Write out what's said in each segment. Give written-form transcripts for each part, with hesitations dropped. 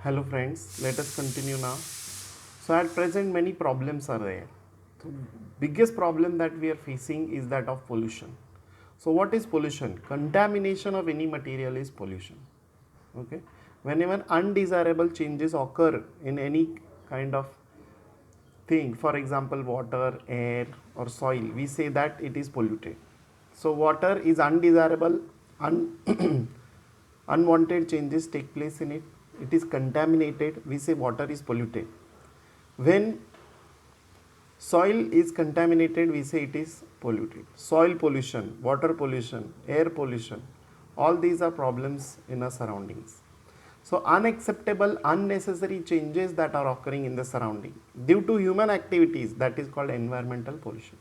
Hello friends, let us continue now. So at present many problems are there. So biggest problem that we are facing is that of pollution. So what is pollution? Contamination of any material is pollution. Okay. Whenever undesirable changes occur in any kind of thing, for example water, air or soil, we say that it is polluted. So water is undesirable, unwanted changes take place in it, it is contaminated, we say water is polluted. When soil is contaminated, we say it is polluted. Soil pollution, water pollution, air pollution, all these are problems in our surroundings. So unacceptable, unnecessary changes that are occurring in the surrounding due to human activities, that is called environmental pollution.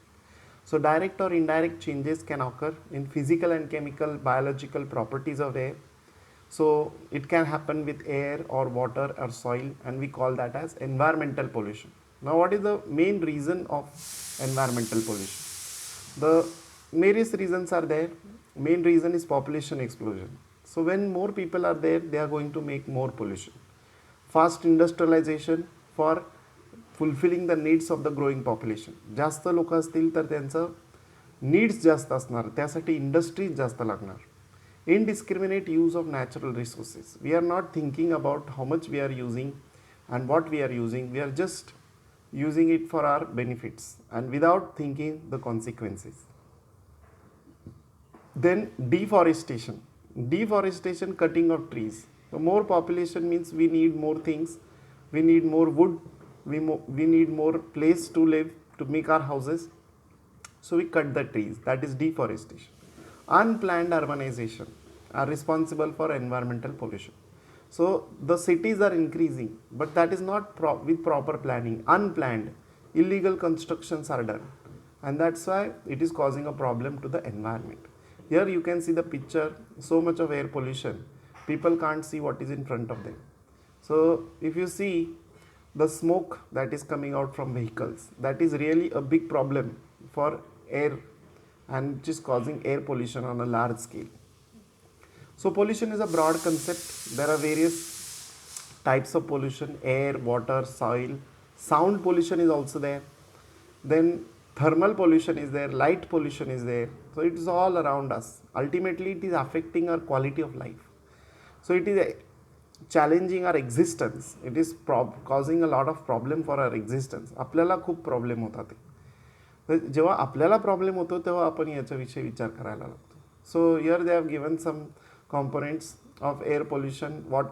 So direct or indirect changes can occur in physical and chemical, biological properties of air. So it can happen with air or water or soil, and we call that as environmental pollution. Now what is the main reason of environmental pollution? The various reasons are there. Main reason is population explosion. So when more people are there, they are going to make more pollution. Fast industrialization for fulfilling the needs of the growing population. जास्त लोक असतील तर त्यांचं needs जास्त असणार, त्यासाठी industries जास्त लागणार. Indiscriminate use of natural resources. We are not thinking about how much we are using and what we are using. We are just using it for our benefits and without thinking the consequences. Then deforestation. Deforestation, cutting of trees. So more population means we need more things. We need more wood. We need more place to live, to make our houses. So we cut the trees. That is deforestation. Unplanned urbanization are responsible for environmental pollution. So the cities are increasing, but that is not with proper planning. Unplanned, illegal constructions are done, and that's why it is causing a problem to the environment. Here you can see the picture, so much of air pollution. People can't see what is in front of them. So if you see the smoke that is coming out from vehicles, that is really a big problem for air and which is causing air pollution on a large scale. So pollution is a broad concept. There are various types of pollution: air, water, soil. Sound pollution is also there. Then thermal pollution is there, light pollution is there. So it is all around us. Ultimately it is affecting our quality of life. So it is challenging our existence. It is causing a lot of problem for our existence. आपल्याला खूप problem होतात ते. तर जेव्हा आपल्याला problem होतो तेव्हा आपण याच्याविषयी विचार करायला लागतो. So here they have given some components of air pollution, what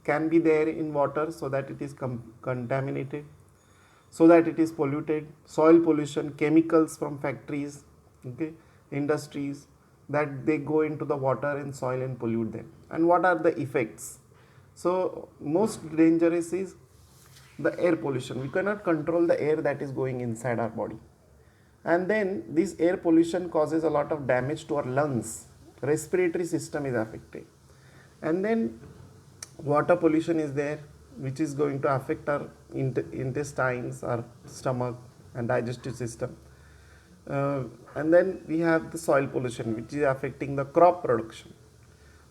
can be there in water so that it is contaminated, so that it is polluted. Soil pollution, chemicals from factories, okay, industries, that they go into the water and soil and pollute them. And what are the effects? So most dangerous is the air pollution. We cannot control the air that is going inside our body, and then this air pollution causes a lot of damage to our lungs. Respiratory system is affected. And then water pollution is there, which is going to affect our intestines, our stomach and digestive system. And then we have the soil pollution, which is affecting the crop production.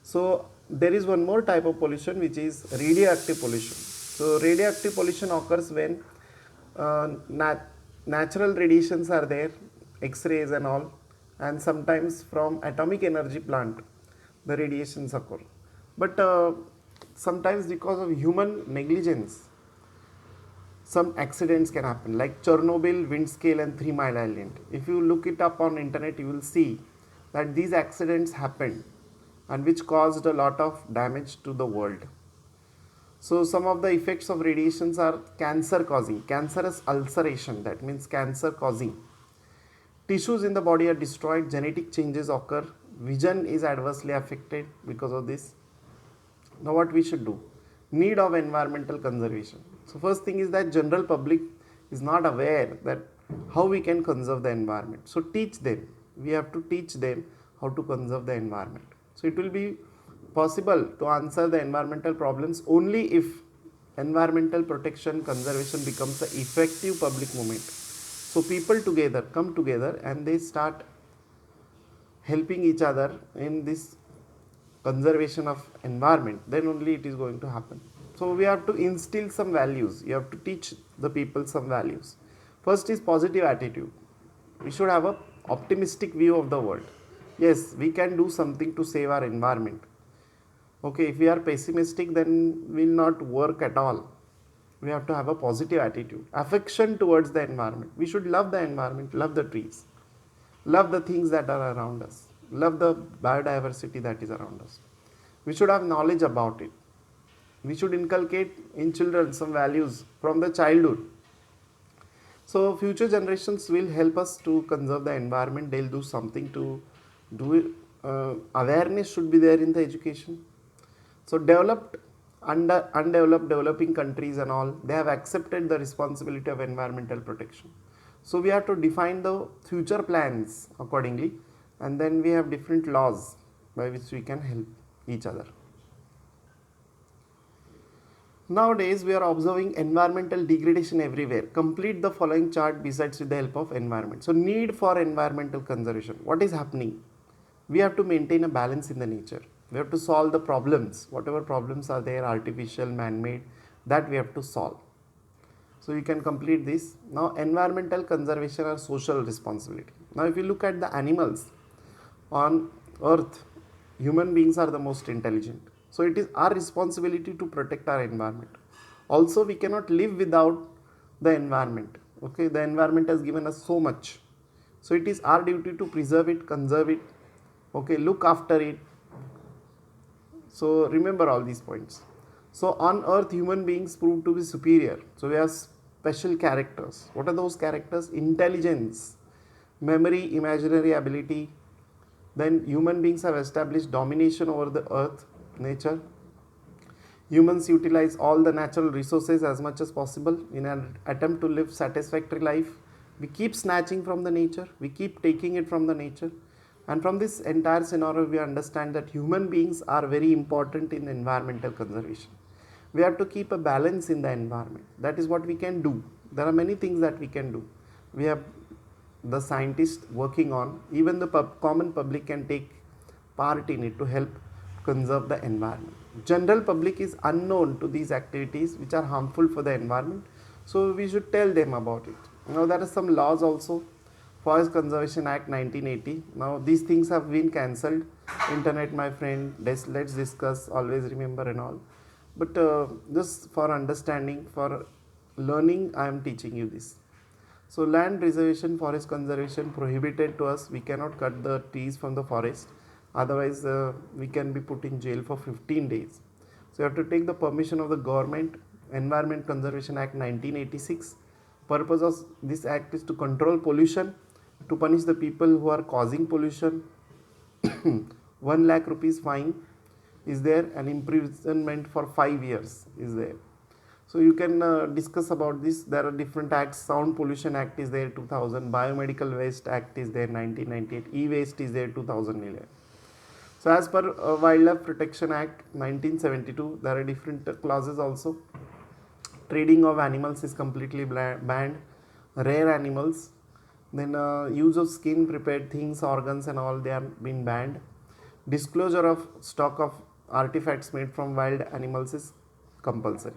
So there is one more type of pollution, which is radioactive pollution. So radioactive pollution occurs when natural radiations are there, X-rays and all, and sometimes from atomic energy plant the radiations occur. But sometimes because of human negligence, some accidents can happen, like Chernobyl, Windscale and 3 Mile Island. If you look it up on internet, you will see that these accidents happened and which caused a lot of damage to the world. So some of the effects of radiations are cancer causing, cancerous ulceration, that means cancer causing. Tissues in the body are destroyed, genetic changes occur, vision is adversely affected because of this. Now what we should do? Need of environmental conservation. So first thing is that general public is not aware that how we can conserve the environment. So teach them. We have to teach them how to conserve the environment. So it will be possible to answer the environmental problems only if environmental protection conservation becomes an effective public movement. So people together come together and they start helping each other in this conservation of environment, then only it is going to happen. So we have to instill some values. You have to teach the people some values. First is positive attitude. We should have a optimistic view of the world. Yes, we can do something to save our environment. Okay, if we are pessimistic, then we will not work at all. We have to have a positive attitude, affection towards the environment. We should love the environment, love the trees, love the things that are around us, love the biodiversity that is around us. We should have knowledge about it. We should inculcate in children some values from the childhood. So future generations will help us to conserve the environment. They'll do something to do it. Awareness should be there in the education. So undeveloped developing countries and all, they have accepted the responsibility of environmental protection. So we have to define the future plans accordingly, and then we have different laws by which we can help each other. Nowadays, we are observing environmental degradation everywhere. Complete the following chart besides with the help of environment. So, need for environmental conservation. What is happening? We have to maintain a balance in the nature. We have to solve the problems. Whatever problems are there, artificial, man-made, that we have to solve. So, you can complete this. Now, environmental conservation or social responsibility. Now, if you look at the animals on earth, human beings are the most intelligent. So it is our responsibility to protect our environment. Also, we cannot live without the environment. Okay, the environment has given us so much. So it is our duty to preserve it, conserve it. Okay, look after it. So remember all these points. So on earth, human beings prove to be superior. So we have special characters. What are those characters? Intelligence, memory, imaginary ability. Then human beings have established domination over the earth, nature. Humans utilize all the natural resources as much as possible in an attempt to live satisfactory life. We keep snatching from the nature, we keep taking it from the nature, and from this entire scenario we understand that human beings are very important in environmental conservation. We have to keep a balance in the environment. That is what we can do. There are many things that we can do. We have the scientists working on, even the common public can take part in it to help conserve the environment. General public is unknown to these activities which are harmful for the environment, so we should tell them about it. Now there are some laws also. Forest Conservation Act 1980. Now these things have been cancelled. Internet, my friend, let's discuss, always remember and all. But just for understanding, for learning, I am teaching you this. So land reservation, forest conservation prohibited to us. We cannot cut the trees from the forest. Otherwise, we can be put in jail for 15 days. So you have to take the permission of the government. Environment Conservation Act 1986. Purpose of this act is to control pollution, to punish the people who are causing pollution. 1 lakh rupees fine is there, and imprisonment for 5 years is there. So you can discuss about this. There are different acts. Sound Pollution Act is there 2000. Biomedical Waste Act is there 1998. E-Waste is there 2011. So as per Wildlife Protection Act 1972, there are different clauses also. Trading of animals is completely banned. Rare animals. Then use of skin, prepared things, organs and all, they have been banned. Disclosure of stock of artifacts made from wild animals is compulsory.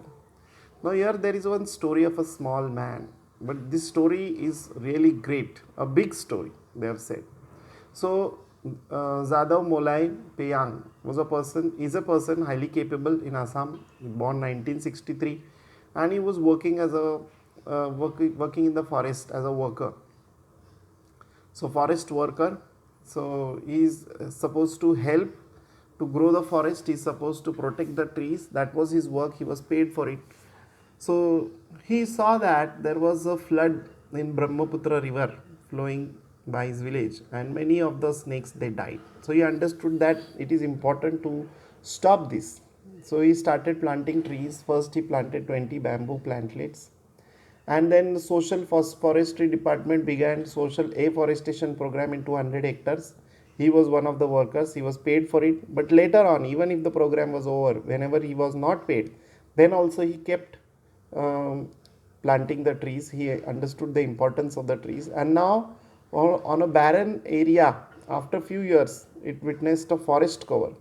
Now here there is one story of a small man, but this story is really great, a big story, they have said. So Jadav Molai Peyang is a person highly capable in Assam, born 1963, and he was working as a working in the forest as a worker. So forest worker, so he is supposed to help to grow the forest, he is supposed to protect the trees. That was his work, he was paid for it. So he saw that there was a flood in Brahmaputra river flowing by his village, and many of the snakes, they died. So he understood that it is important to stop this. So he started planting trees. First he planted 20 bamboo plantlets, and then social forestry department began social afforestation program in 200 hectares. He was one of the workers, he was paid for it. But later on, even if the program was over, whenever he was not paid, then also he kept planting the trees. He understood the importance of the trees, and now on a barren area, after few years, it witnessed a forest cover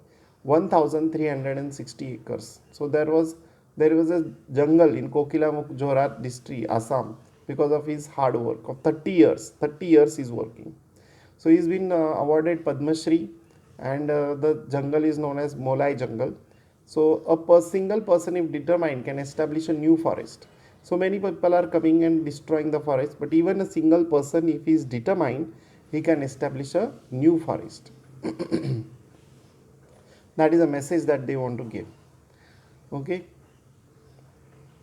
1360 acres. So there was There was a jungle in Kokilamuk Jorat district, Assam, because of his hard work of 30 years. 30 years he's working. So he's been awarded Padma Shri, and the jungle is known as Molai jungle. So single person, if determined, can establish a new forest. So many people are coming and destroying the forest, but even a single person, if he is determined, he can establish a new forest. That is a message that they want to give. Okay.